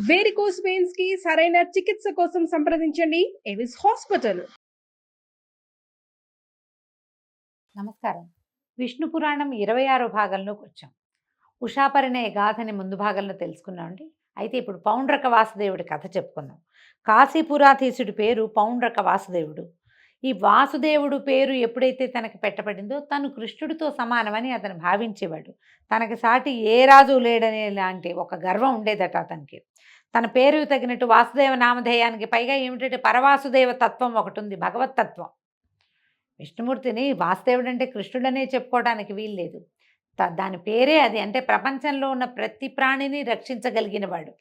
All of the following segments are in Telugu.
వేరికోస్ వెయిన్స్ కి సరైన చికిత్స కోసం సంప్రదించండి ఎవిస్ హాస్పిటల్. నమస్కారం. విష్ణు పురాణం 26వ భాగంలోకి వచ్చాం. ఉషాపరిణయ గాథని ముందు భాగంలో తెలుసుకున్నామండి. అయితే ఇప్పుడు పౌండ్రక వాసుదేవుడి కథ చెప్పుకుందాం. కాశీపురాధీశుడి పేరు పౌండ్రక వాసుదేవుడు. ఈ వాసుదేవుడు పేరు ఎప్పుడైతే తనకి పెట్టబడిందో తను కృష్ణుడితో సమానమని అతను భావించేవాడు. తనకి సాటి ఏ రాజు లేడనే లాంటి ఒక గర్వం ఉండేదట అతనికి. తన పేరు తగినట్టు వాసుదేవ నామధేయానికి పైగా ఏమిటంటే పరవాసుదేవ తత్వం ఒకటి ఉంది, భగవతత్వం. విష్ణుమూర్తిని వాసుదేవుడు అంటే కృష్ణుడనే చెప్పుకోవడానికి వీల్లేదు. దాని పేరే అది. అంటే ప్రపంచంలో ఉన్న ప్రతి ప్రాణిని రక్షించగలిగిన వాడు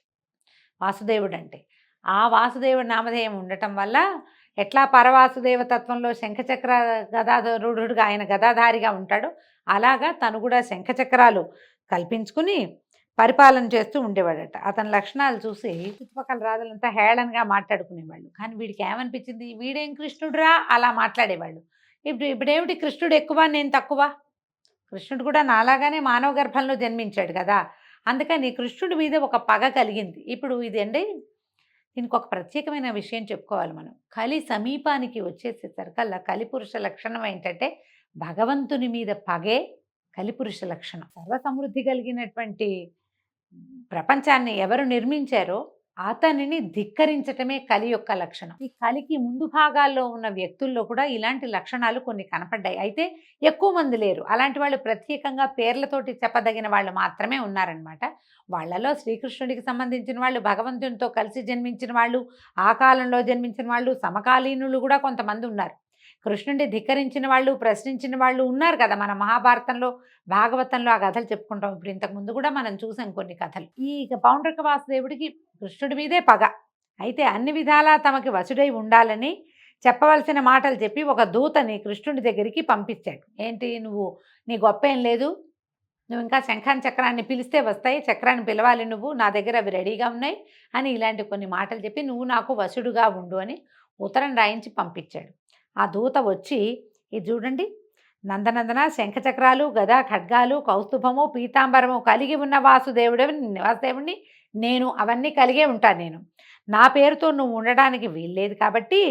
వాసుదేవుడు అంటే. ఆ వాసుదేవుడి నామధేయం ఉండటం వల్ల ఎట్లా పరవాసుదేవ తత్వంలో శంఖచక్ర గదాధరుడుగా ఆయన గదాధారిగా ఉంటాడో అలాగా తను కూడా శంఖచక్రాలు కల్పించుకుని పరిపాలన చేస్తూ ఉండేవాడట. అతని లక్షణాలు చూసి చుట్టుపక్కల రాజులంతా హేళనగా మాట్లాడుకునేవాళ్ళు. కానీ వీడికి ఏమనిపించింది, వీడేం కృష్ణుడురా అలా మాట్లాడేవాళ్ళు. ఇప్పుడేమిటి కృష్ణుడు ఎక్కువ నేను తక్కువ? కృష్ణుడు కూడా నాలాగానే మానవ గర్భంలో జన్మించాడు కదా, అందుకని కృష్ణుడి మీద ఒక పగ కలిగింది. ఇప్పుడు ఇది అండి, దీనికి ఒక ప్రత్యేకమైన విషయం చెప్పుకోవాలి మనం. కలి సమీపానికి వచ్చేసేసరికల్లా కలిపురుష లక్షణం ఏంటంటే భగవంతుని మీద పగే కలిపురుష లక్షణం. సర్వసమృద్ధి కలిగినటువంటి ప్రపంచాన్ని ఎవరు నిర్మించారో అతనిని ధిక్కరించటమే కలి యొక్క లక్షణం. ఈ కలికి ముందు భాగాల్లో ఉన్న వ్యక్తుల్లో కూడా ఇలాంటి లక్షణాలు కొన్ని కనపడ్డాయి. అయితే ఎక్కువ మంది లేరు. అలాంటి వాళ్ళు ప్రత్యేకంగా పేర్లతోటి చెప్పదగిన వాళ్ళు మాత్రమే ఉన్నారనమాట. వాళ్ళలో శ్రీకృష్ణుడికి సంబంధించిన వాళ్ళు, భగవంతునితో కలిసి జన్మించిన వాళ్ళు, ఆ కాలంలో జన్మించిన వాళ్ళు, సమకాలీనులు కూడా కొంతమంది ఉన్నారు. కృష్ణుడిని ధిక్కరించిన వాళ్ళు, ప్రశ్నించిన వాళ్ళు ఉన్నారు కదా. మన మహాభారతంలో, భాగవతంలో ఆ కథలు చెప్పుకుంటాం. ఇప్పుడు ఇంతకుముందు కూడా మనం చూసాం కొన్ని కథలు. ఈ పౌండ్రక వాసుదేవుడికి కృష్ణుడి మీదే పగ. అయితే అన్ని విధాలా తమకి వసుడై ఉండాలని చెప్పవలసిన మాటలు చెప్పి ఒక దూతని కృష్ణుడి దగ్గరికి పంపించాడు. ఏంటి, నువ్వు నీ గొప్ప ఏం లేదు, నువ్వు ఇంకా శంఖాన్ని చక్రాన్ని పిలిస్తే వస్తాయి, చక్రాన్ని పిలవాలి నువ్వు, నా దగ్గర అవి రెడీగా ఉన్నాయి అని ఇలాంటి కొన్ని మాటలు చెప్పి నువ్వు నాకు వసుడుగా ఉండు అని ఉత్తరం రాయించి పంపించాడు. ఆ దూత వచ్చి, ఇది చూడండి, నందనందన శంఖచక్రాలు, గదా, ఖడ్గాలు, కౌస్తుభము, పీతాంబరము కలిగి ఉన్న వాసుదేవుడిని నేను అవన్నీ కలిగే ఉంటాను. నేను నా పేరుతో నువ్వు ఉండడానికి వీల్లేదు కాబట్టి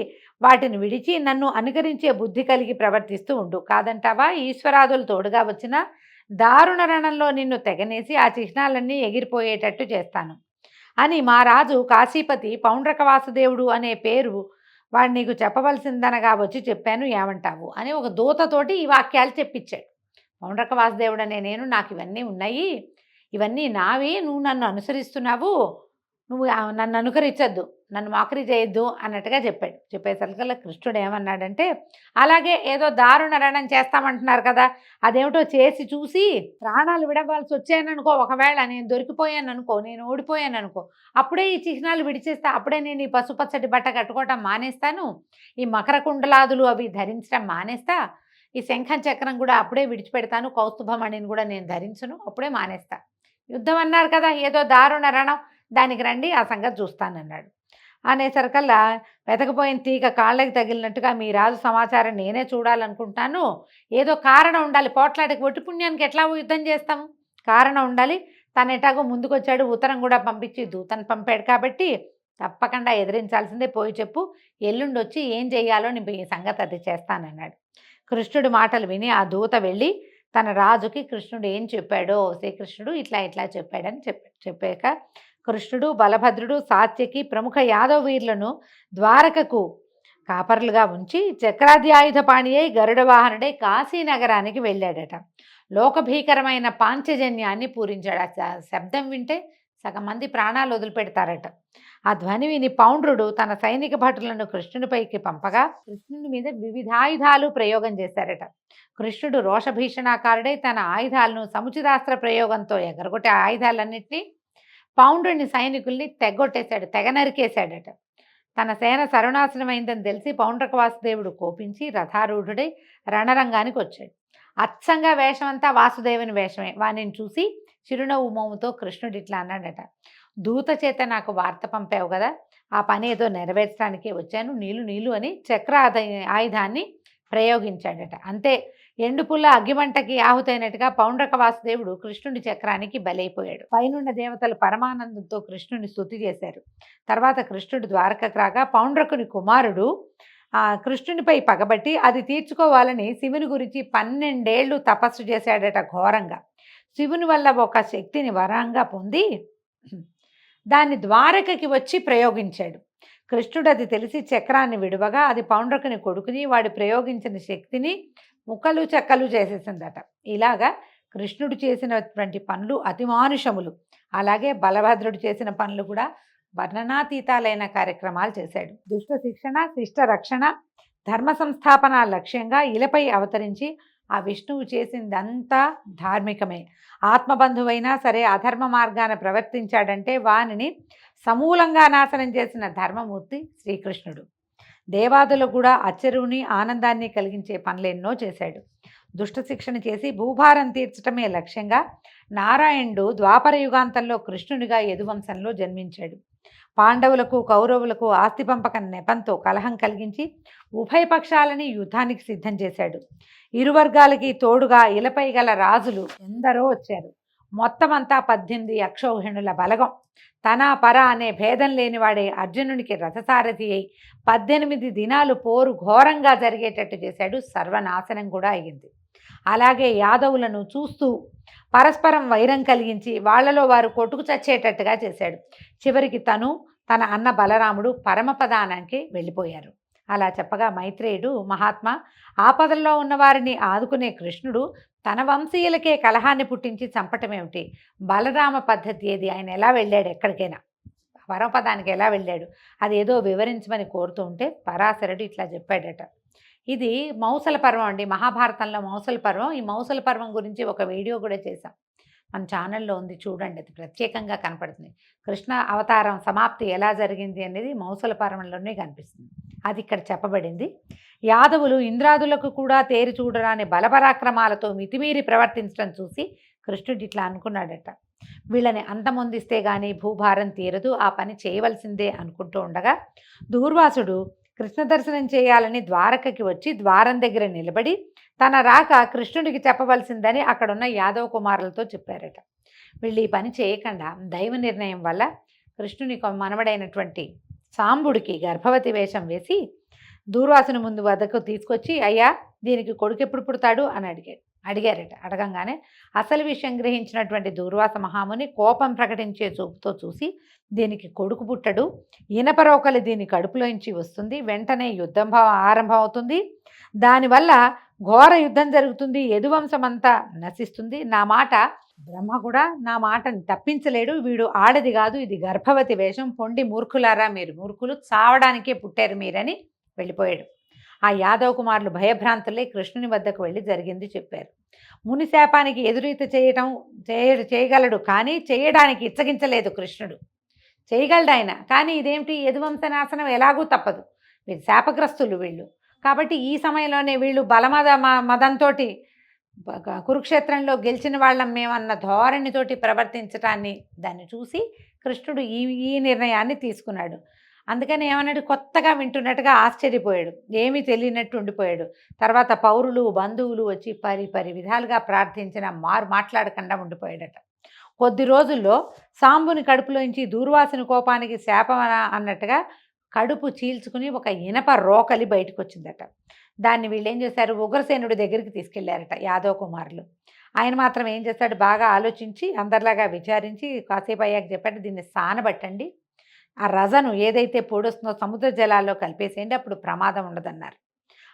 వాటిని విడిచి నన్ను అనుకరించే బుద్ధి కలిగి ప్రవర్తిస్తూ ఉండు. కాదంటావా, ఈశ్వరాదులు తోడుగా వచ్చిన దారుణ రణంలో నిన్ను తెగనేసి ఆ చిహ్నాలన్నీ ఎగిరిపోయేటట్టు చేస్తాను అని మా రాజు కాశీపతి పౌండ్రక వాసుదేవుడు అనే పేరు వాడు నీకు చెప్పవలసిందనగా వచ్చి చెప్పాను, ఏమంటావు అని ఒక దూతతోటి ఈ వాక్యాలు చెప్పించాడు. పౌండ్రక వాసుదేవుడు అనే నేను, నాకు ఇవన్నీ ఉన్నాయి, ఇవన్నీ నావి, నువ్వు నన్ను అనుసరిస్తున్నావు, నువ్వు నన్ను అనుకరించద్దు, నన్ను మాకరి చేయొద్దు అన్నట్టుగా చెప్పాడు. చెప్పేసరికల్లా కృష్ణుడు ఏమన్నాడంటే, అలాగే ఏదో దారుణ రణం చేస్తామంటున్నారు కదా, అదేమిటో చేసి చూసి ప్రాణాలు విడవలసి వచ్చాయననుకో, ఒకవేళ నేను దొరికిపోయాను అనుకో, నేను ఓడిపోయాను అనుకో, అప్పుడే ఈ చిహ్నాలు విడిచేస్తా, అప్పుడే నేను ఈ పసుపచ్చటి బట్ట కట్టుకోవటం మానేస్తాను, ఈ మకర కుండలాదులు అవి ధరించడం మానేస్తా, ఈ శంఖం చక్రం కూడా అప్పుడే విడిచిపెడతాను, కౌస్తుభమణిని కూడా నేను ధరించను, అప్పుడే మానేస్తా. యుద్ధం అన్నారు కదా, ఏదో దారుణ రణం, దానికి రండి, ఆ సంగతి చూస్తానన్నాడు. అనేసరికల్లా వెతకపోయిన తీగ కాళ్ళకి తగిలినట్టుగా మీ రాజు సమాచారం నేనే చూడాలనుకుంటాను, ఏదో కారణం ఉండాలి, పోట్లాడికి ఒట్టి పుణ్యానికి ఎట్లా యుద్ధం చేస్తాము, కారణం ఉండాలి. తను ఎటాగో ముందుకొచ్చాడు, ఉత్తరం కూడా పంపించి దూతను పంపాడు కాబట్టి తప్పకుండా ఎదిరించాల్సిందే, పోయి చెప్పు, ఎల్లుండి వచ్చి ఏం చెయ్యాలో నేను ఈ సంగతి అది చేస్తానన్నాడు. కృష్ణుడి మాటలు విని ఆ దూత వెళ్ళి తన రాజుకి కృష్ణుడు ఏం చెప్పాడో, శ్రీకృష్ణుడు ఇట్లా ఇట్లా చెప్పాడని చెప్పాక కృష్ణుడు, బలభద్రుడు, సాత్యకి ప్రముఖ యాదవ వీరులను ద్వారకకు కాపర్లుగా ఉంచి చక్రాధ్యాయుధ పాణి అయి గరుడ వాహనుడై కాశీనగరానికి వెళ్ళాడట. లోకభీకరమైన పాంచజన్యాన్ని పూరించాడు. ఆ శబ్దం వింటే సగం మంది ప్రాణాలు వదిలిపెడతారట. ఆ ధ్వని విని పౌండ్రుడు తన సైనిక భటులను కృష్ణునిపైకి పంపగా కృష్ణుని మీద వివిధాయుధాలు ప్రయోగం చేశారట. కృష్ణుడు రోషభీషణాకారుడై తన ఆయుధాలను సముచితాస్త్ర ప్రయోగంతో ఎగరగొట్టే ఆయుధాలన్నింటినీ పౌండ్రుని సైనికుల్ని తెగొట్టేశాడు, తెగ నరికేశాడట. తన సేన సర్వనాశనమైందని తెలిసి పౌండ్రక వాసుదేవుడు కోపించి రథారూఢుడై రణరంగానికి వచ్చాడు. అచ్చంగా వేషమంతా వాసుదేవుని వేషమే. వానిని చూసి చిరునవ్వు మోముతో కృష్ణుడు ఇట్లా అన్నాడట, దూత చేత నాకు వార్త పంపావు కదా, ఆ పని ఏదో నెరవేర్చడానికే వచ్చాను, నీళ్ళు నీళ్ళు అని చక్ర ఆయుధాన్ని ప్రయోగించాడట. అంతే, ఎండుపుల్ల అగ్గిమంటకి ఆహుతైనట్టుగా పౌండ్రక వాసుదేవుడు కృష్ణుడి చక్రానికి బలైపోయాడు. పైనున్న దేవతలు పరమానందంతో కృష్ణుని స్తుతి చేశారు. తర్వాత కృష్ణుడు ద్వారకకు రాగా పౌండ్రకుని కుమారుడు కృష్ణునిపై పగబట్టి అది తీర్చుకోవాలని శివుని గురించి 12 ఏళ్ళు తపస్సు చేశాడట ఘోరంగా. శివుని వల్ల ఒక శక్తిని వరంగా పొంది దాన్ని ద్వారకకి వచ్చి ప్రయోగించాడు. కృష్ణుడు అది తెలిసి చక్రాన్ని విడువగా అది పౌండ్రకుని కొడుకుని వాడు ప్రయోగించిన శక్తిని ముక్కలు చెక్కలు చేసేసిందట. ఇలాగా కృష్ణుడు చేసినటువంటి పనులు అతిమానుషములు. అలాగే బలభద్రుడు చేసిన పనులు కూడా వర్ణనాతీతాలైన కార్యక్రమాలు చేశాడు. దుష్ట శిక్షణ, శిష్ట రక్షణ, ధర్మ సంస్థాపన లక్ష్యంగా ఇలపై అవతరించి ఆ విష్ణువు చేసిందంతా ధార్మికమే. ఆత్మబంధువైనా సరే అధర్మ మార్గాన ప్రవర్తించాడంటే వానిని సమూలంగా నాశనం చేసిన ధర్మమూర్తి శ్రీకృష్ణుడు. దేవాదులు కూడా ఆశ్చర్యుని ఆనందాన్ని కలిగించే పనులెన్నో చేశాడు. దుష్ట శిక్షణ చేసి భూభారం తీర్చడమే లక్ష్యంగా నారాయణుడు ద్వాపర యుగాంతంలో కృష్ణునిగా యదువంశంలో జన్మించాడు. పాండవులకు కౌరవులకు ఆస్తి పంపకం నెపంతో కలహం కలిగించి ఉభయ పక్షాలని యుద్ధానికి సిద్ధం చేశాడు. ఇరు వర్గాలకి తోడుగా ఇలపై గల రాజులు ఎందరో వచ్చారు. మొత్తమంతా 18 అక్షౌహిణుల బలగం. తన పర అనే భేదం లేనివాడే అర్జునునికి రథసారథి అయి 18 దినాలు పోరు ఘోరంగా జరిగేటట్టు చేశాడు. సర్వనాశనం కూడా అయ్యింది. అలాగే యాదవులను చూస్తూ పరస్పరం వైరం కలిగించి వాళ్లలో వారు కొట్టుకు చచ్చేటట్టుగా చేశాడు. చివరికి తన అన్న బలరాముడు పరమపదానానికి వెళ్ళిపోయారు. అలా చెప్పగా మైత్రేయుడు మహాత్మా, ఆపదల్లో ఉన్నవారిని ఆదుకునే కృష్ణుడు తన వంశీయులకే కలహాన్ని పుట్టించి చంపటమేమిటి? బలరామ పద్ధతి ఏది? ఆయన ఎలా వెళ్ళాడు? ఎక్కడికైనా పరమపదానికి ఎలా వెళ్ళాడు? అది ఏదో వివరించమని కోరుతూ ఉంటే పరాశరుడు ఇట్లా చెప్పాడట. ఇది మౌసల పర్వం అండి, మహాభారతంలో మౌసల పర్వం. ఈ మౌసల పర్వం గురించి ఒక వీడియో కూడా చేశాం, మన ఛానల్లో ఉంది, చూడండి. అది ప్రత్యేకంగా కనపడుతుంది. కృష్ణ అవతారం సమాప్తి ఎలా జరిగింది అనేది మౌసల పర్వంలోనే కనిపిస్తుంది. అది ఇక్కడ చెప్పబడింది. యాదవులు ఇంద్రాదులకు కూడా తేరి చూడరాని బలపరాక్రమాలతో మితిమీరి ప్రవర్తించడం చూసి కృష్ణుడు ఇట్లా అనుకున్నాడట, వీళ్ళని అంతమొందిస్తే గానీ భూభారం తీరదు, ఆ పని చేయవలసిందే అనుకుంటూ ఉండగా దూర్వాసుడు కృష్ణ దర్శనం చేయాలని ద్వారకకి వచ్చి ద్వారం దగ్గర నిలబడి తన రాక కృష్ణుడికి చెప్పవలసిందని అక్కడున్న యాదవ కుమారులతో చెప్పారట. వీళ్ళు ఈ పని చేయకుండా దైవ నిర్ణయం వల్ల కృష్ణుని మనవడైనటువంటి సాంబుడికి గర్భవతి వేషం వేసి దూర్వాసుని ముందు వద్దకు తీసుకొచ్చి, అయ్యా దీనికి కొడుకు ఎప్పుడు పుడతాడు అని అడిగారట. అడగంగానే అసలు విషయం గ్రహించినటువంటి దూర్వాస మహాముని కోపం ప్రకటించే చూపుతో చూసి, దీనికి కొడుకు పుట్టడు, ఇనపరోకలి దీని కడుపులోంచి వస్తుంది, వెంటనే యుద్ధం ఆరంభం అవుతుంది, దానివల్ల ఘోర యుద్ధం జరుగుతుంది, యదువంశమంతా నశిస్తుంది, నా మాట బ్రహ్మ కూడా నా మాటని తప్పించలేడు, వీడు ఆడది కాదు, ఇది గర్భవతి వేషం, పొండి మూర్ఖులారా, మీరు మూర్ఖులు, చావడానికే పుట్టారు మీరని వెళ్ళిపోయాడు. ఆ యాదవ కుమారులు భయభ్రాంతులే కృష్ణుని వద్దకు వెళ్ళి జరిగింది చెప్పారు. ముని శాపానికి ఎదురీత చేయగలడు, కానీ చేయడానికి ఇచ్చగించలేదు కృష్ణుడు. చేయగలడు ఆయన, కానీ ఇదేమిటి, యదువంశ నాశనం ఎలాగూ తప్పదు, వీళ్ళు శాపగ్రస్తులు వీళ్ళు. కాబట్టి ఈ సమయంలోనే వీళ్ళు మదంతో కురుక్షేత్రంలో గెలిచిన వాళ్ళం మేమన్న ధోరణితోటి ప్రవర్తించటాన్ని దాన్ని చూసి కృష్ణుడు ఈ నిర్ణయాన్ని తీసుకున్నాడు. అందుకని ఏమన్నాడు, కొత్తగా వింటున్నట్టుగా ఆశ్చర్యపోయాడు, ఏమీ తెలియనట్టు ఉండిపోయాడు. తర్వాత పౌరులు బంధువులు వచ్చి పరి విధాలుగా ప్రార్థించిన మాట్లాడకుండా ఉండిపోయాడట. కొద్ది రోజుల్లో సాంబుని కడుపులోంచి దూర్వాసుని కోపానికి శాపం అన్నట్టుగా కడుపు చీల్చుకుని ఒక ఇనప రోకలి బయటకు వచ్చిందట. దాన్ని వీళ్ళు ఏం చేశారు, ఉగ్రసేనుడి దగ్గరికి తీసుకెళ్లారట యాదవ కుమారులు. ఆయన మాత్రం ఏం చేశాడు, బాగా ఆలోచించి అందరిలాగా విచారించి కాసేపు అయ్యాక చెప్పాడు, దీన్ని సానబట్టండి, ఆ రజను ఏదైతే పొడుస్తుందో సముద్ర జలాల్లో కలిపేసేయండి, అప్పుడు ప్రమాదం ఉండదన్నారు.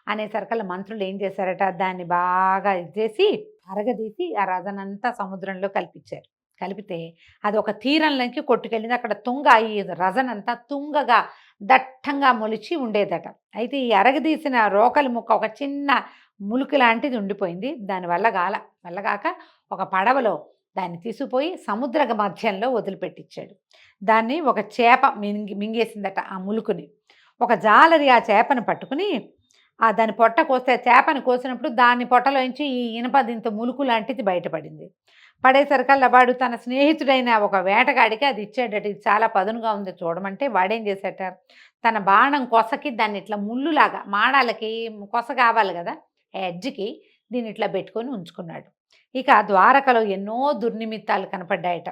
అనేసరికల్లా మంత్రులు ఏం చేశారట, దాన్ని బాగా ఇచ్చేసి అరగదీసి ఆ రజనంతా సముద్రంలో కలిపించారు. కలిపితే అది ఒక తీరంలోకి కొట్టుకెళ్ళింది. అక్కడ ఈ రజనంతా తుంగగా దట్టంగా మొలిచి ఉండేదట. అయితే ఈ అరగదీసిన రోకలి ముక్క ఒక చిన్న ములుకు లాంటిది ఉండిపోయింది. వల్లగాక ఒక పడవలో దాన్ని తీసుకుపోయి సముద్ర మధ్యంలో వదిలిపెట్టించాడు. దాన్ని ఒక చేప మింగేసిందట ఆ ములుకుని. ఒక జాలరి ఆ చేపను పట్టుకుని దాని పొట్ట కోస్తే, చేపను కోసినప్పుడు దాని పొట్టలోంచి ఈ ఇనప దింత ములుకు లాంటిది బయటపడింది. పడేసరికల్లా వాడు తన స్నేహితుడైన ఒక వేటగాడికి అది ఇచ్చాడట. ఇది చాలా పదునుగా ఉంది చూడమంటే వాడేం చేశాట, తన బాణం కొసకి దాన్ని ఇట్లా ముళ్ళులాగా మాడాలకి కొస కావాలి కదా, ఎడ్జ్కి దీన్ని ఇట్లా పెట్టుకొని ఉంచుకున్నాడు. ఇక ద్వారకలో ఎన్నో దుర్నిమిత్తాలు కనపడ్డాయట.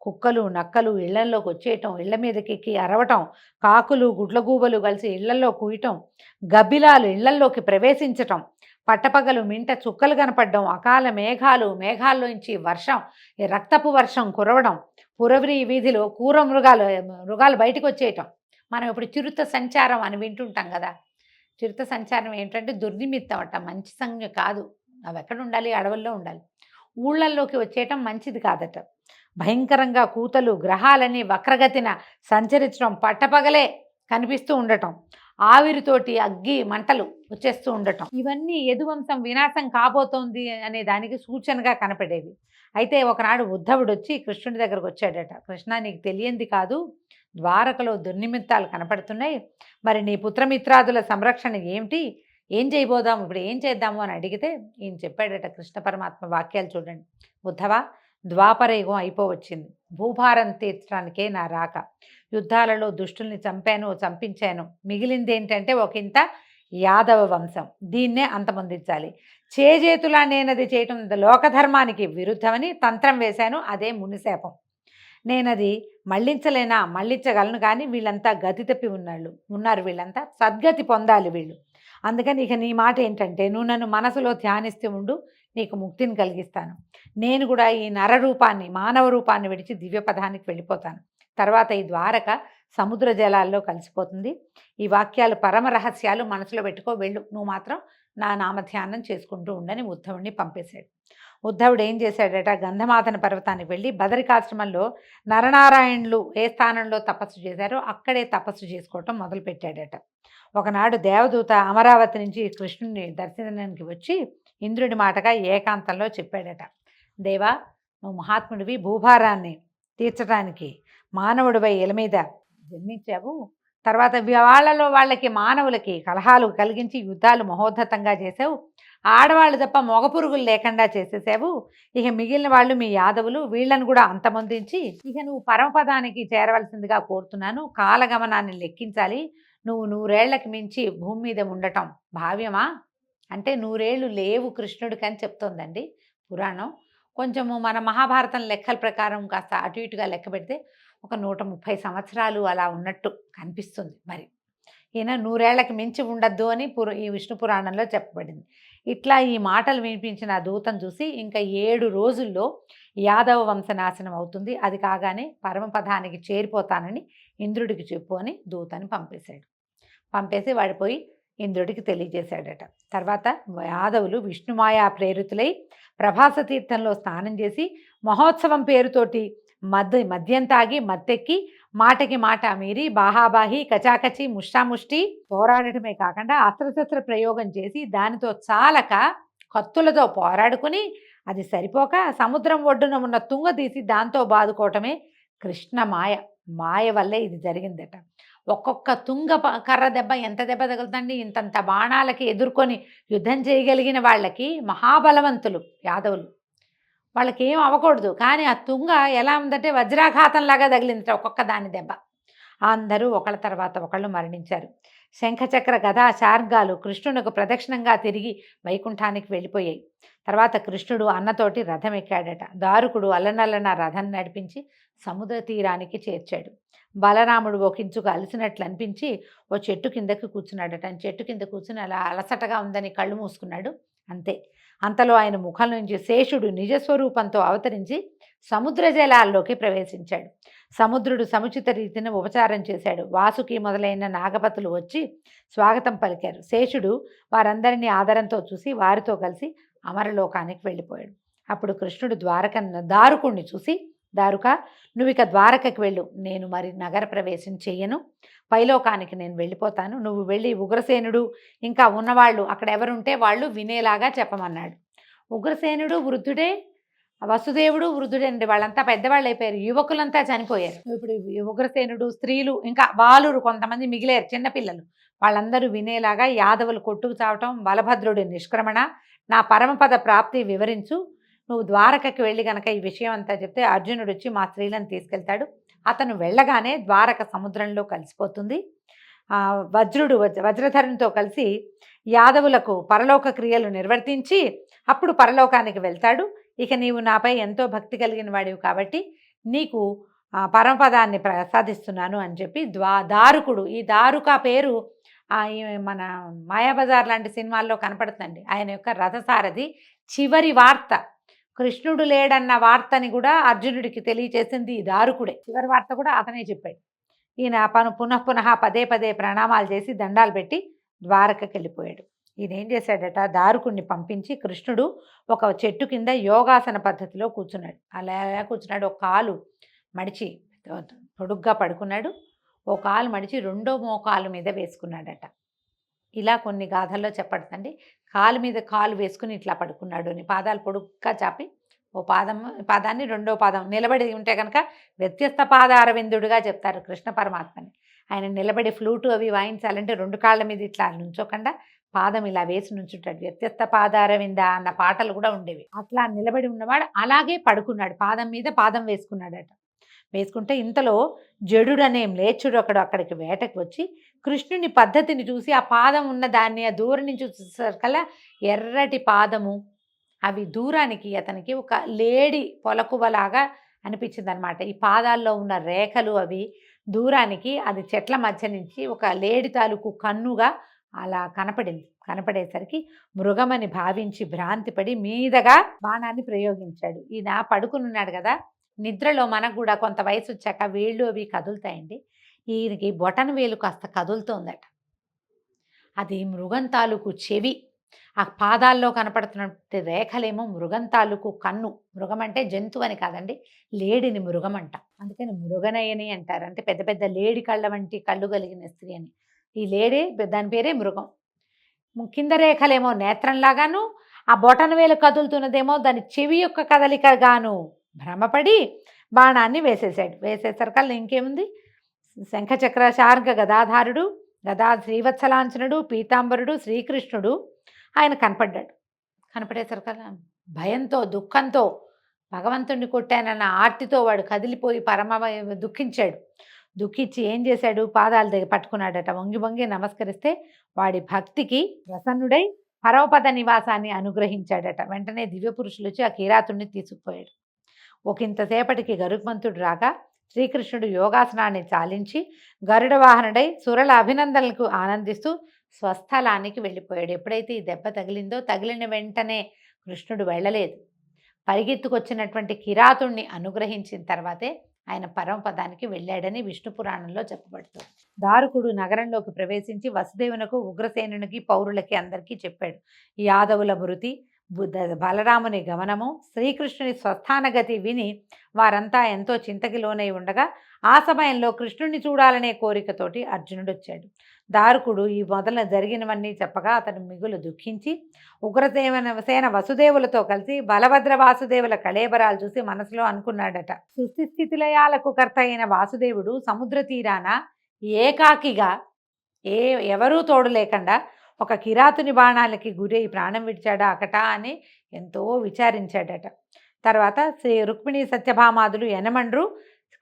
కుక్కలు నక్కలు ఇళ్లల్లోకి వచ్చేయటం, ఇళ్ల మీదకి ఎక్కి అరవటం, కాకులు గుడ్లగూబలు కలిసి ఇళ్లల్లో కూయటం, గబ్బిలాలు ఇళ్లల్లోకి ప్రవేశించటం, పట్టపగలు మింట చుక్కలు కనపడడం, అకాల మేఘాలు, మేఘాల్లోంచి వర్షం, ఈ రక్తపు వర్షం కురవడం, పురవరి వీధిలో క్రూర మృగాలు బయటకు వచ్చేయటం. మనం ఇప్పుడు చిరుత సంచారం అని వింటుంటాం కదా. చిరుత సంచారం ఏంటంటే దుర్నిమిత్తం అట, మంచి సంజ్ఞ కాదు. అవి ఎక్కడ ఉండాలి, అడవుల్లో ఉండాలి. ఊళ్ళల్లోకి వచ్చేయటం మంచిది కాదట. భయంకరంగా కూతలు, గ్రహాలని వక్రగతిన సంచరించడం, పట్టపగలే కనిపిస్తూ ఉండటం, ఆవిరితోటి అగ్గి మంటలు వచ్చేస్తూ ఉండటం, ఇవన్నీ యదువంశం వినాశం కాబోతోంది అనే దానికి సూచనగా కనపడేవి. అయితే ఒకనాడు ఉద్ధవుడు వచ్చి కృష్ణుడి దగ్గరకు వచ్చాడట. కృష్ణ, నీకు తెలియంది కాదు, ద్వారకలో దుర్నిమిత్తాలు కనపడుతున్నాయి. మరి నీ పుత్రమిత్రాదుల సంరక్షణ ఏమిటి, ఏం చేయబోదాము, ఇప్పుడు ఏం చేద్దాము అని అడిగితే ఈయన చెప్పాడట కృష్ణ పరమాత్మ వాక్యాలు చూడండి. ఉద్ధవ, ద్వాపరయుగం అయిపోవచ్చింది. భూభారం తీర్చడానికే నా రాక. యుద్ధాలలో దుష్టుల్ని చంపించాను. మిగిలింది ఏంటంటే ఒకంత యాదవ వంశం. దీన్నే అంతమొందించాలి. చేజేతులా నేనది చేయటం లోకధర్మానికి విరుద్ధమని తంత్రం వేశాను. అదే మునిశాపం. నేనది మళ్ళించగలను, కానీ వీళ్ళంతా గతి తప్పి ఉన్నారు. వీళ్ళంతా సద్గతి పొందాలి వీళ్ళు. అందుకని ఇక నీ మాట ఏంటంటే, నువ్వు నన్ను మనసులో ధ్యానిస్తూ ఉండు, నీకు ముక్తిని కలిగిస్తాను. నేను కూడా ఈ నరరూపాన్ని, మానవ రూపాన్ని విడిచి దివ్యపదానికి వెళ్ళిపోతాను. తర్వాత ఈ ద్వారక సముద్ర జలాల్లో కలిసిపోతుంది. ఈ వాక్యాలు పరమ రహస్యాలు మనసులో పెట్టుకో, వెళ్ళు. నువ్వు మాత్రం నా నామధ్యానం చేసుకుంటూ ఉండని ఉద్ధవుడిని పంపేశాడు. ఉద్ధవుడు ఏం చేశాడట, గంధమాదన పర్వతానికి వెళ్ళి బదరికాశ్రమంలో నరనారాయణులు ఏ స్థానంలో తపస్సు చేశారో అక్కడే తపస్సు చేసుకోవటం మొదలుపెట్టాడట. ఒకనాడు దేవదూత అమరావతి నుంచి కృష్ణుడిని దర్శనానికి వచ్చి ఇంద్రుడి మాటగా ఏకాంతంలో చెప్పాడట. దేవా, నువ్వు మహాత్ముడివి, భూభారాన్ని తీర్చడానికి మానవుడిపై ఇల మీద జన్మించావు. తర్వాత వాళ్ళకి మానవులకి కలహాలు కలిగించి యుద్ధాలు మహోద్ధతంగా చేసావు. ఆడవాళ్ళు తప్ప మగపురుగులు లేకుండా చేసేసావు. ఇక మిగిలిన వాళ్ళు మీ యాదవులు, వీళ్ళను కూడా అంతమొందించి ఇక నువ్వు పరమపదానికి చేరవలసిందిగా కోరుతున్నాను. కాలగమనాన్ని లెక్కించాలి. నువ్వు 100 ఏళ్లకి మించి భూమి మీద ఉండటం భావ్యమా అంటే 100 ఏళ్ళు లేవు కృష్ణుడికి అని చెప్తోందండి పురాణం. కొంచెము మన మహాభారతం లెక్కల ప్రకారం కాస్త అటు ఇటుగా లెక్క పెడితే ఒక 130 సంవత్సరాలు అలా ఉన్నట్టు కనిపిస్తుంది. మరి ఈయన 100 ఏళ్లకి మించి ఉండద్దు అని ఈ విష్ణు పురాణంలో చెప్పబడింది. ఇట్లా ఈ మాటలు వినిపించిన ఆ దూతను చూసి ఇంకా 7 రోజుల్లో యాదవ వంశనాశనం అవుతుంది, అది కాగానే పరమపదానికి చేరిపోతానని ఇంద్రుడికి చెప్పు అని దూతని పంపేశాడు. పంపేసి వాడిపోయి ఇంద్రుడికి తెలియజేశాడట. తర్వాత యాదవులు విష్ణుమాయా ప్రేరితులై ప్రభాస తీర్థంలో స్నానం చేసి మహోత్సవం పేరుతోటి మద్యం తాగి మత్తెక్కి మాటకి మాట మీరి బాహాబాహి కచాకచి ముష్టాముష్టి పోరాడటమే కాకుండా అస్త్రశస్త్ర ప్రయోగం చేసి దానితో చాలక కత్తులతో పోరాడుకుని అది సరిపోక సముద్రం ఒడ్డున ఉన్న తుంగ తీసి దాంతో బాదుకోవటమే కృష్ణ మాయ వల్లే ఇది జరిగిందట. ఒక్కొక్క తుంగ కర్ర దెబ్బ ఎంత దెబ్బ తగులుతండి, ఇంతంత బాణాలకి ఎదుర్కొని యుద్ధం చేయగలిగిన వాళ్ళకి మహాబలవంతులు యాదవులు, వాళ్ళకి ఏం అవ్వకూడదు. కానీ ఆ తుంగ ఎలా ఉందంటే వజ్రాఘాతంలాగా తగిలిందట ఒక్కొక్క దాని దెబ్బ. అందరూ ఒకళ్ళ తర్వాత ఒకళ్ళు మరణించారు. శంఖచక్ర గదా శార్గాలు కృష్ణునికి ప్రదక్షిణంగా తిరిగి వైకుంఠానికి వెళ్ళిపోయాయి. తర్వాత కృష్ణుడు అన్నతోటి రథం ఎక్కాడట. దారుకుడు అల్లనల్లన రథం నడిపించి సముద్ర తీరానికి చేర్చాడు. బలరాముడు ఒకించుకు అలసినట్లు అనిపించి ఓ చెట్టు కిందకి కూర్చున్నాడట. చెట్టు కింద కూర్చుని అలా అలసటగా ఉందని కళ్ళు మూసుకున్నాడు. అంతే, అంతలో ఆయన ముఖం నుంచి శేషుడు నిజస్వరూపంతో అవతరించి సముద్ర జలాల్లోకి ప్రవేశించాడు. సముద్రుడు సముచిత రీతిని ఉపచారం చేశాడు. వాసుకి మొదలైన నాగపతులు వచ్చి స్వాగతం పలికారు. శేషుడు వారందరినీ ఆదరంతో చూసి వారితో కలిసి అమరలోకానికి వెళ్ళిపోయాడు. అప్పుడు కృష్ణుడు దారుకుణ్ణి చూసి, దారుక, నువ్వు ఇక ద్వారకకి వెళ్ళు, నేను మరి నగర ప్రవేశం చెయ్యను, పైలోకానికి నేను వెళ్ళిపోతాను. నువ్వు వెళ్ళి ఉగ్రసేనుడు ఇంకా ఉన్నవాళ్ళు అక్కడ ఎవరుంటే వాళ్ళు వినేలాగా చెప్పమన్నాడు. ఉగ్రసేనుడు వృద్ధుడే, వసుదేవుడు వృద్ధుడే అండి, వాళ్ళంతా పెద్దవాళ్ళు అయిపోయారు, యువకులంతా చనిపోయారు. ఇప్పుడు ఉగ్రసేనుడు, స్త్రీలు, ఇంకా బాలురు కొంతమంది మిగిలేరు, చిన్నపిల్లలు, వాళ్ళందరూ వినేలాగా యాదవులు కొట్టుకు చావటం, బలభద్రుడి నిష్క్రమణ, నా పరమపద ప్రాప్తి వివరించు, నువ్వు ద్వారకకి వెళ్ళి గనక ఈ విషయం అంతా చెప్తే అర్జునుడు వచ్చి మా స్త్రీలను తీసుకెళ్తాడు. అతను వెళ్ళగానే ద్వారక సముద్రంలో కలిసిపోతుంది. వజ్రధరునితో కలిసి యాదవులకు పరలోక క్రియలు నిర్వర్తించి అప్పుడు పరలోకానికి వెళ్తాడు. ఇక నీవు నాపై ఎంతో భక్తి కలిగిన వాడివి కాబట్టి నీకు పరమపదాన్ని ప్రసాదిస్తున్నాను అని చెప్పి దారుకుడు, ఈ దారుక పేరు మన మాయాబజార్ లాంటి సినిమాల్లో కనపడుతుంది. ఆయన యొక్క రథసారథి చివరి వార్త, కృష్ణుడు లేడన్న వార్తని కూడా అర్జునుడికి తెలియచేసింది ఈ దారుకుడే. చివరి వార్త కూడా అతనే చెప్పాడు. ఈయన పునః పదే పదే ప్రణామాలు చేసి దండాలు పెట్టి ద్వారకకి వెళ్ళిపోయాడు. ఈయన ఏం చేశాడట, దారుకుడిని పంపించి కృష్ణుడు ఒక చెట్టు కింద యోగాసన పద్ధతిలో కూర్చున్నాడు. అలా కూర్చున్నాడు. ఒక కాలు మడిచి పొడుగ్గా పడుకున్నాడు. ఓ కాలు మడిచి రెండో మోకాలు మీద వేసుకున్నాడట. ఇలా కొన్ని గాథల్లో చెప్పడుతండి. కాలు మీద కాలు వేసుకుని ఇట్లా పడుకున్నాడు అని, పాదాలు పొడుగ్గా చాపి ఓ పాదాన్ని రెండో పాదం నిలబడి ఉంటే కనుక వ్యత్యస్త పాదారవిందుడుగా చెప్తారు కృష్ణ పరమాత్మని. ఆయన నిలబడి ఫ్లూటు అవి వాయించాలంటే రెండు కాళ్ళ మీద ఇట్లా నుంచోకుండా పాదం ఇలా వేసి నుంచుంటాడు. వ్యత్యస్త పాదారవింద అన్న పాటలు కూడా ఉండేవి. అట్లా నిలబడి ఉన్నవాడు అలాగే పడుకున్నాడు, పాదం మీద పాదం వేసుకున్నాడట. వేసుకుంటే ఇంతలో జడుడనే మ్లేచ్చుడు అక్కడికి వేటకు వచ్చి కృష్ణుని పద్ధతిని చూసి ఆ పాదం ఉన్న దాన్ని ఆ దూరం నుంచి చూసేసరికల్లా ఎర్రటి పాదము, అవి దూరానికి అతనికి ఒక లేడి పొలకువలాగా అనిపించింది అనమాట. ఈ పాదాల్లో ఉన్న రేఖలు అవి దూరానికి అది చెట్ల మధ్య నుంచి ఒక లేడి తాలూకు కన్నుగా అలా కనపడేసరికి మృగమని భావించి భ్రాంతిపడి మీదగా బాణాన్ని ప్రయోగించాడు. ఈయన పడుకునున్నాడు కదా, నిద్రలో మనకు కూడా కొంత వయసు వచ్చాక వేళ్ళు అవి కదులుతాయండి. ఈయనకి బొటన వేలు కాస్త కదులుతోందట. అది మృగం తాలూకు చెవి, ఆ పాదాల్లో కనపడుతున్నటువంటి రేఖలేమో మృగం తాలూకు కన్ను. మృగం అంటే జంతువు అని కాదండి, లేడిని మృగం అంట. అందుకని మృగనయని అంటారు, అంటే పెద్ద పెద్ద లేడి కళ్ళ వంటి కళ్ళు కలిగిన స్త్రీ అని. ఈ లేడే దాని పేరే మృగం. కింద రేఖలేమో నేత్రంలాగాను, ఆ బొటన వేలు కదులుతున్నదేమో దాని చెవి యొక్క కదలికగాను భ్రమపడి బాణాన్ని వేసేసాడు. వేసేసరికల్లా ఇంకేముంది, శంఖచక్ర శార్గ గదాధారుడు, శ్రీవత్సలాంఛనుడు, పీతాంబరుడు శ్రీకృష్ణుడు ఆయన కనపడేసరికల్లా భయంతో దుఃఖంతో భగవంతుడిని కొట్టానన్న ఆర్తితో వాడు కదిలిపోయి దుఃఖించాడు. దుఃఖించి ఏం చేశాడు, పాదాల దగ్గర పట్టుకున్నాడట. వంగి వంగి నమస్కరిస్తే వాడి భక్తికి ప్రసన్నుడై పరమపద నివాసాన్ని అనుగ్రహించాడట. వెంటనే దివ్యపురుషులు వచ్చి ఆ కిరాతుడిని తీసుకుపోయాడు. ఒకంతసేపటికి గరుత్మంతుడు రాగా శ్రీకృష్ణుడు యోగాసనాన్ని చాలించి గరుడ వాహనుడై సురల అభినందనలకు ఆనందిస్తూ స్వస్థలానికి వెళ్ళిపోయాడు. ఎప్పుడైతే ఈ దెబ్బ తగిలిందో, తగిలిన వెంటనే కృష్ణుడు వెళ్ళలేదు. పరిగెత్తుకొచ్చినటువంటి కిరాతుణ్ణి అనుగ్రహించిన తర్వాతే ఆయన పరమపదానికి వెళ్ళాడని విష్ణు పురాణంలో చెప్పబడుతుంది. దారుకుడు నగరంలోకి ప్రవేశించి వసుదేవునకు, ఉగ్రసేనునికి, పౌరులకి అందరికీ చెప్పాడు. యాదవుల మృతి, బలరాముని గమనము, శ్రీకృష్ణుని స్వస్థానగతి విని వారంతా ఎంతో చింతకి లోనై ఉండగా ఆ సమయంలో కృష్ణుడిని చూడాలనే కోరికతోటి అర్జునుడు వచ్చాడు. దారుకుడు ఈ మొదలు జరిగినవన్నీ చెప్పగా అతను మిగులు దుఃఖించి సేన వసుదేవులతో కలిసి బలభద్ర వాసుదేవుల కళేబరాలు చూసి మనసులో అనుకున్నాడట. సృష్టిస్థితిలయాలకు కర్త అయిన వాసుదేవుడు సముద్ర తీరాన ఏకాకిగా ఎవరూ తోడు లేకుండా ఒక కిరాతుని బాణాలకి గురై ప్రాణం విడిచాడా అకట అని ఎంతో విచారించాడట. తర్వాత శ్రీ రుక్మిణి సత్యభామాదులు యనమండ్రు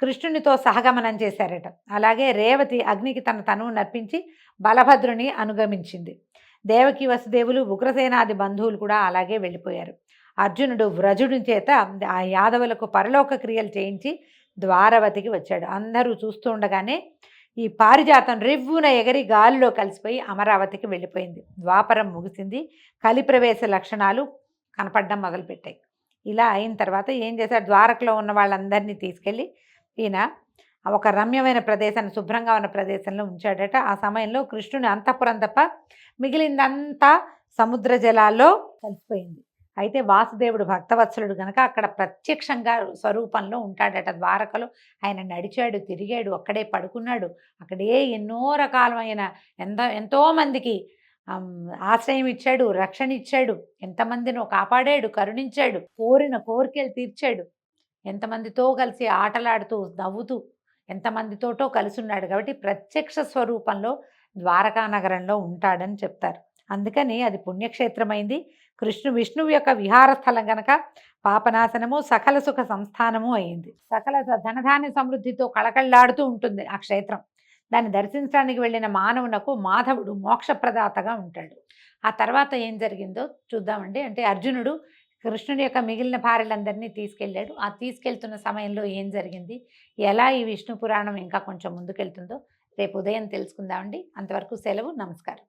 కృష్ణునితో సహగమనం చేశారట. అలాగే రేవతి అగ్నికి తన తనువు నర్పించి బలభద్రుని అనుగమించింది. దేవకి వసుదేవులు, ఉగ్రసేనాది బంధువులు కూడా అలాగే వెళ్ళిపోయారు. అర్జునుడు వ్రజుడి చేత ఆ యాదవులకు పరలోక క్రియలు చేయించి ద్వారవతికి వచ్చాడు. అందరూ చూస్తూ ఉండగానే ఈ పారిజాతం రివ్వున ఎగరి గాలిలో కలిసిపోయి అమరావతికి వెళ్ళిపోయింది. ద్వాపరం ముగిసింది. కలిప్రవేశ లక్షణాలు కనపడడం మొదలుపెట్టాయి. ఇలా అయిన తర్వాత ఏం చేశారు, ద్వారకలో ఉన్న వాళ్ళందరినీ తీసుకెళ్ళి ఈయన ఒక రమ్యమైన ప్రదేశాన్ని, శుభ్రంగా ఉన్న ప్రదేశంలో ఉంచాడట. ఆ సమయంలో కృష్ణుని అంతఃపురం తప్ప మిగిలిందంతా సముద్ర జలాల్లో కలిసిపోయింది. అయితే వాసుదేవుడు భక్తవత్సలుడు కనుక అక్కడ ప్రత్యక్షంగా స్వరూపంలో ఉంటాడట. ద్వారకలో ఆయన నడిచాడు, తిరిగాడు, అక్కడే పడుకున్నాడు. అక్కడే ఎన్నో రకాలమైన ఎంతోమందికి ఆశ్రయం ఇచ్చాడు, రక్షణ ఇచ్చాడు, ఎంతమందినో కాపాడాడు, కరుణించాడు, కోరిన కోరికలు తీర్చాడు, ఎంతమందితో కలిసి ఆటలాడుతూ నవ్వుతూ ఎంతమందితోటో కలిసి ఉన్నాడు. కాబట్టి ప్రత్యక్ష స్వరూపంలో ద్వారకా నగరంలో ఉంటాడని చెప్తారు. అందుకని అది పుణ్యక్షేత్రమైంది. విష్ణువు యొక్క విహార స్థలం కనుక పాపనాశనము, సకల సుఖ సంస్థానము అయింది. సకల ధనధాన్య సమృద్ధితో కళకళలాడుతూ ఉంటుంది ఆ క్షేత్రం. దాన్ని దర్శించడానికి వెళ్ళిన మానవునకు మాధవుడు మోక్షప్రదాతగా ఉంటాడు. ఆ తర్వాత ఏం జరిగిందో చూద్దామండి. అంటే అర్జునుడు కృష్ణుడి యొక్క మిగిలిన భార్యలందరినీ తీసుకెళ్ళాడు. ఆ తీసుకెళ్తున్న సమయంలో ఏం జరిగింది, ఎలా ఈ విష్ణు పురాణం ఇంకా కొంచెం ముందుకెళ్తుందో రేపు ఉదయం తెలుసుకుందామండి. అంతవరకు సెలవు. నమస్కారం.